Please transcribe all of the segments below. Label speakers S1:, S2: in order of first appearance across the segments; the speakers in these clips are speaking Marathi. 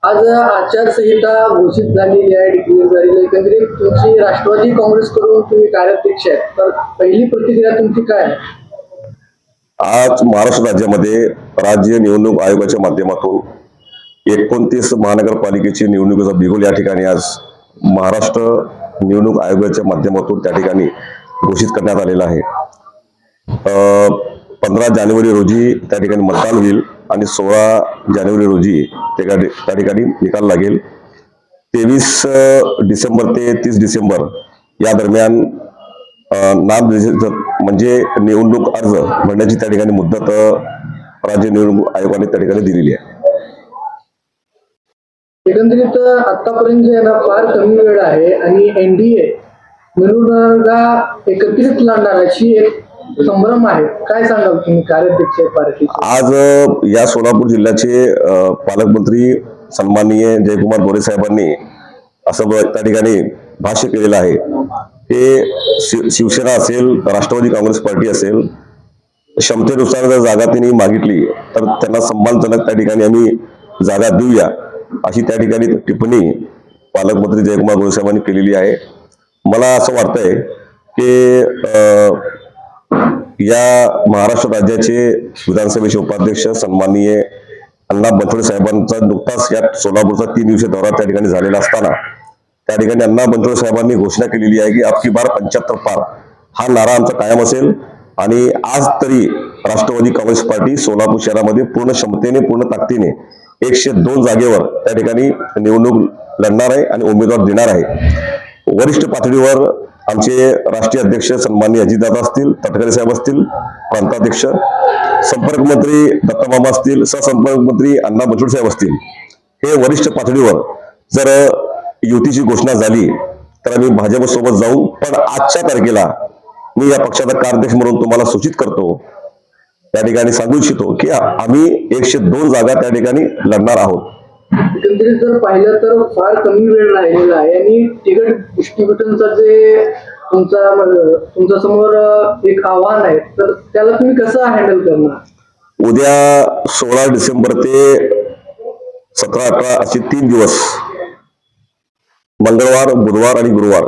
S1: आज आचारसंहिता घोषित झालेली आहे, डिक्लेअर झालेली आहे. एकंदरीत तुमची राष्ट्रवादी काँग्रेसकडून तुम्ही कार्याध्यक्ष आहेत, तर पहिली प्रतिक्रिया तुमची काय आहे?
S2: आज महाराष्ट्र राज्यामध्ये राज्य निवडणूक आयोगाच्या माध्यमातून 29 महानगरपालिकेची निवडणुकीचा बिगुल या ठिकाणी आज महाराष्ट्र निवडणूक आयोगाच्या माध्यमातून त्या ठिकाणी घोषित करण्यात आलेला आहे. 15 जानेवारी रोजी त्या ठिकाणी मतदान होईल आणि 16 जानेवारी रोजी त्या ठिकाणी निकाल लागेल. 23 डिसेंबर ते 30 डिसेंबर या दरम्यान नाम म्हणजे निवडणूक अर्ज भरण्याची त्या ठिकाणी मुदत राज्य निवडणूक आयोगाने त्या ठिकाणी दिलेली आहे.
S1: एकंदरीत आतापर्यंत जे ना फार कमी वेळ आहे आणि एनडीए मिळून एकत्रित लढणार अशी एक संभ्रम आहे. काय सांगाल तुम्ही कार्याध्यक्ष पार्टीचे?
S2: आज या सोलापूर जिल्ह्याचे पालकमंत्री सन्माननीय जयकुमार गोरे साहेबांनी असं त्या ठिकाणी भाष्य केलेलं आहे. हे शिवसेना असेल, राष्ट्रवादी काँग्रेस पार्टी असेल, क्षमतेनुसार जर जागा त्यांनी मागितली तर त्यांना सन्मानजनक त्या ठिकाणी आम्ही जागा देऊया अशी त्या ठिकाणी टिप्पणी पालकमंत्री जयकुमार गोरे साहेबांनी केलेली आहे. मला असं वाटतंय की या महाराष्ट्र राज्याचे विधानसभेचे उपाध्यक्ष सन्माननीय अण्णा बनसोडे साहेबांचा नुकताच या सोलापूरचा 3 दिवसीय दौरा त्या ठिकाणी झालेला असताना त्या ठिकाणी अण्णा बनसोडे साहेबांनी घोषणा केलेली आहे की आपकी बार 75 पार हा नारा आमचा कायम असेल. आणि आज तरी राष्ट्रवादी काँग्रेस पार्टी सोलापूर शहरामध्ये पूर्ण क्षमतेने पूर्ण ताकदीने 102 जागेवर त्या ठिकाणी निवडणूक लढणार आहे आणि उमेदवार देणार आहे. वरिष्ठ पातळीवर आमचे राष्ट्रीय अध्यक्ष सन्माननीय अजितदादा असतील, तटकरे साहेब असतील, प्रांताध्यक्ष, संपर्क मंत्री दत्तामामा असतील, सहसंपर्क मंत्री अण्णा बनसोडे साहेब असतील, हे वरिष्ठ पातळीवर जर युतीची घोषणा झाली तर आम्ही भाजपसोबत जाऊ. पण आजच्या तारखेला मी या पक्षाचा कार्याध्यक्ष म्हणून तुम्हाला सूचित करतो, त्या ठिकाणी सांगू इच्छितो की आम्ही 102 जागा त्या ठिकाणी लढणार आहोत.
S1: एकंदरीत जर पाहिलं तर फार कमी वेळ राहिलेला आहे आणि तिकीट डिस्ट्रीब्युशनचा जे तुमच्या समोर एक आव्हान आहे, तर त्याला तुम्ही कसं हँडल करणार?
S2: उद्या 16 डिसेंबर ते 17-18 असे 3 दिवस, मंगळवार, बुधवार आणि गुरुवार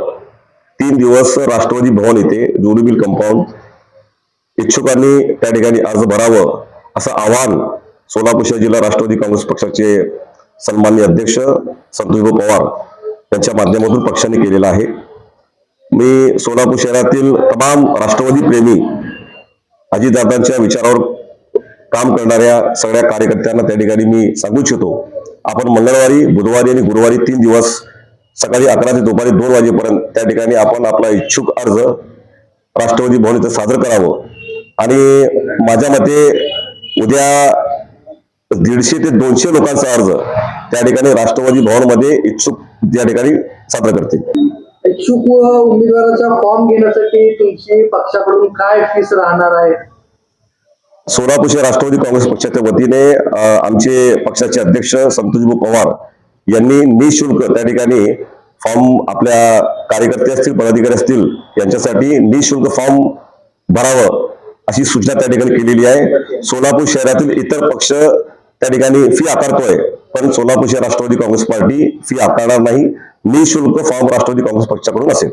S2: 3 दिवस राष्ट्रवादी भवन येथे जुबली मिल कंपाऊंड इच्छुकांनी त्या ठिकाणी अर्ज भरावं असं आवाहन सोलापूर शहर जिल्हा राष्ट्रवादी काँग्रेस पक्षाचे सन्माननीय अध्यक्ष संतोषभाऊ पवार यांच्या माध्यमातून पक्षाने केलेला आहे. मी सोलापूर शहरातील तमाम राष्ट्रवादी प्रेमी अजितदादांच्या विचारावर काम करणाऱ्या सगळ्या कार्यकर्त्यांना त्या ठिकाणी मी सांगू इच्छितो, आपण मंगळवारी, बुधवारी आणि गुरुवारी 3 दिवस सकाळी 11 ते दुपारी 2 वाजेपर्यंत त्या ठिकाणी आपण आपला इच्छुक अर्ज राष्ट्रवादी भवन इथं सादर करावं. आणि माझ्या मते उद्या 150 ते 200 लोकांचा अर्ज त्या ठिकाणी राष्ट्रवादी भवनमध्ये इच्छुक त्या ठिकाणी सादर करतील.
S1: इच्छुक उमेदवाराचा फॉर्म घेण्यासाठी तुमची पक्षाकडून काय फीस राहणार आहे?
S2: सोलापूर शहर राष्ट्रवादी काँग्रेस पक्षाच्या वतीने आमचे पक्षाचे अध्यक्ष संतोषभाऊ पवार यांनी निःशुल्क त्या ठिकाणी फॉर्म आपल्या कार्यकर्ते असतील, पदाधिकारी असतील यांच्यासाठी निःशुल्क फॉर्म भरावं अशी सूचना त्या ठिकाणी केलेली आहे. सोलापूर शहरातील इतर पक्ष त्या ठिकाणी फी आकारतोय, पण सोलापूर शहर राष्ट्रवादी काँग्रेस पार्टी फी आकारणार नाही. निःशुल्क फॉर्म राष्ट्रवादी काँग्रेस पक्षाकडून असेल.